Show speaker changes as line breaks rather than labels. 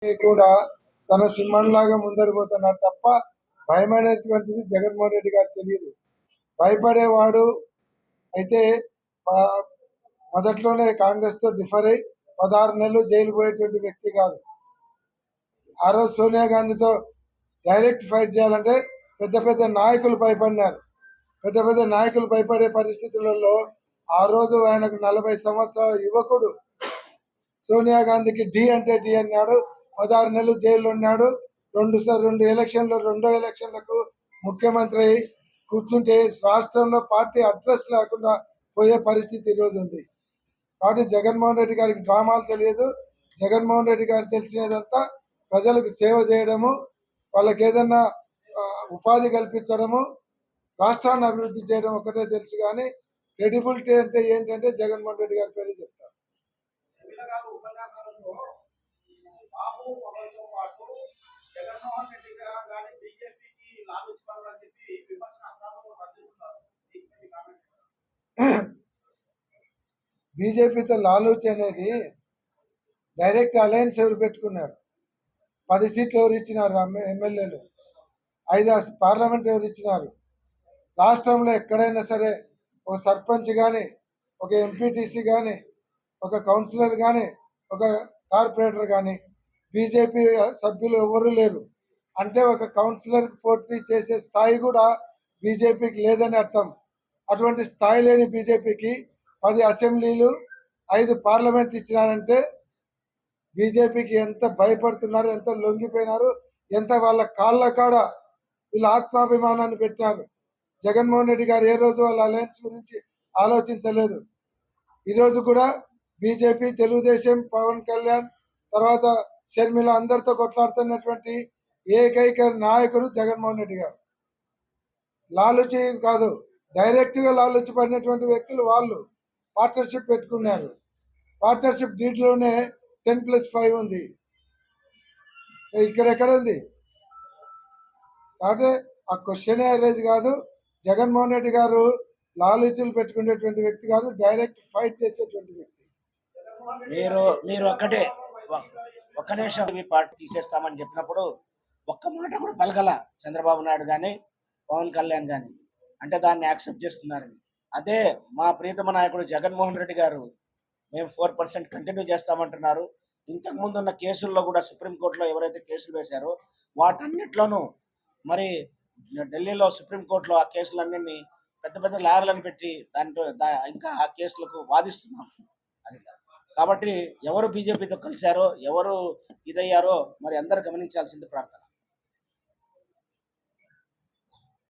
కూడా తన సింహంలాగా ముందరిపోతున్నారు తప్ప భయమైనటువంటిది జగన్మోహన్ రెడ్డి గారు తెలియదు. భయపడేవాడు అయితే మొదట్లోనే కాంగ్రెస్తో డిఫర్ అయి 16 నెలలు జైలు పోయేటువంటి వ్యక్తి కాదు. ఆ రోజు సోనియా గాంధీతో డైరెక్ట్ ఫైట్ చేయాలంటే పెద్ద పెద్ద నాయకులు భయపడినారు. పెద్ద పెద్ద నాయకులు భయపడే పరిస్థితులలో ఆ రోజు ఆయనకు 40 సంవత్సరాల యువకుడు సోనియా గాంధీకి డి అంటే డి అన్నాడు. 16 నెలలు జైల్లో ఉన్నాడు. రెండు ఎలక్షన్లు, రెండో ఎలక్షన్లకు ముఖ్యమంత్రి కూర్చుంటే రాష్ట్రంలో పార్టీ అడ్రస్ లేకుండా పోయే పరిస్థితి ఈరోజు ఉంది. కాబట్టి జగన్మోహన్ రెడ్డి గారికి డ్రామాలు తెలియదు. జగన్మోహన్ రెడ్డి గారు తెలిసినదంతా ప్రజలకు సేవ చేయడము, వాళ్ళకి ఏదన్నా ఉపాధి కల్పించడము, రాష్ట్రాన్ని అభివృద్ధి చేయడం ఒకటే తెలుసు. కానీ క్రెడిబిలిటీ అంటే ఏంటంటే జగన్మోహన్ రెడ్డి గారి పేరు చెప్తారు. బీజేపీతో లాలూచి అనేది డైరెక్ట్ అలయన్స్ ఎవరు పెట్టుకున్నారు? 10 సీట్లు ఎవరు ఇచ్చినారు? ఎమ్మెల్యేలు 5 పార్లమెంట్ ఎవరు ఇచ్చినారు? రాష్ట్రంలో ఎక్కడైనా సరే ఒక సర్పంచ్ కానీ, ఒక ఎంపీటీసీ కానీ, ఒక కౌన్సిలర్ కానీ, ఒక కార్పొరేటర్ కానీ బీజేపీ సభ్యులు ఎవరు లేరు అంటే ఒక కౌన్సిలర్ పోటీ చేసే స్థాయి కూడా బీజేపీకి లేదని అర్థం. అటువంటి స్థాయి లేని బీజేపీకి 10 అసెంబ్లీలు, 5 పార్లమెంట్ ఇచ్చినారంటే బీజేపీకి ఎంత భయపడుతున్నారు, ఎంత లొంగిపోయినారు, ఎంత వాళ్ళ కాళ్ళ కాడ వీళ్ళ ఆత్మాభిమానాన్ని పెట్టారు. జగన్మోహన్ రెడ్డి గారు ఏ రోజు వాళ్ళ అలయన్స్ గురించి ఆలోచించలేదు. ఈరోజు కూడా బీజేపీ, తెలుగుదేశం, పవన్ కళ్యాణ్, తర్వాత షర్మిల అందరితో కొట్లాడుతున్నటువంటి ఏకైక నాయకుడు జగన్మోహన్ రెడ్డి గారు. లాలుచి కాదు, డైరెక్ట్గా లాలుచి పడినటువంటి వ్యక్తులు వాళ్ళు పార్ట్నర్షిప్ పెట్టుకున్నారు. పార్ట్నర్షిప్ డీట్లోనే 10+5 ఉంది, ఇక్కడెక్కడ ఉంది? కాబట్టి ఆ క్వశ్చన్ రైజ్ కాదు. జగన్మోహన్ రెడ్డి గారు లాలుచీలు పెట్టుకునేటువంటి వ్యక్తి కాదు, డైరెక్ట్ ఫైట్ చేసేటువంటి వ్యక్తి.
మీరు ఒక్క నిమిషం పార్టీ తీసేస్తామని చెప్పినప్పుడు ఒక్క మాట కూడా పలకల చంద్రబాబు నాయుడు కానీ, పవన్ కళ్యాణ్ కానీ. అంటే దాన్ని యాక్సెప్ట్ చేస్తున్నారని. అదే మా ప్రీతమ నాయకుడు జగన్మోహన్ రెడ్డి గారు మేము 4% కంటిన్యూ చేస్తామంటున్నారు. ఇంతకుముందు ఉన్న కేసుల్లో కూడా సుప్రీంకోర్టులో ఎవరైతే కేసులు వేశారో వాటన్నిట్లోనూ మరి ఢిల్లీలో సుప్రీంకోర్టులో ఆ కేసులన్నింటినీ పెద్ద పెద్ద లాయర్లను పెట్టి దాంట్లో ఇంకా ఆ కేసులకు వాదిస్తున్నాం. అది కాబట్టి ఎవరు బీజేపీతో కలిశారో, ఎవరు ఇదయ్యారో మరి అందరూ గమనించాల్సింది ప్రార్థన.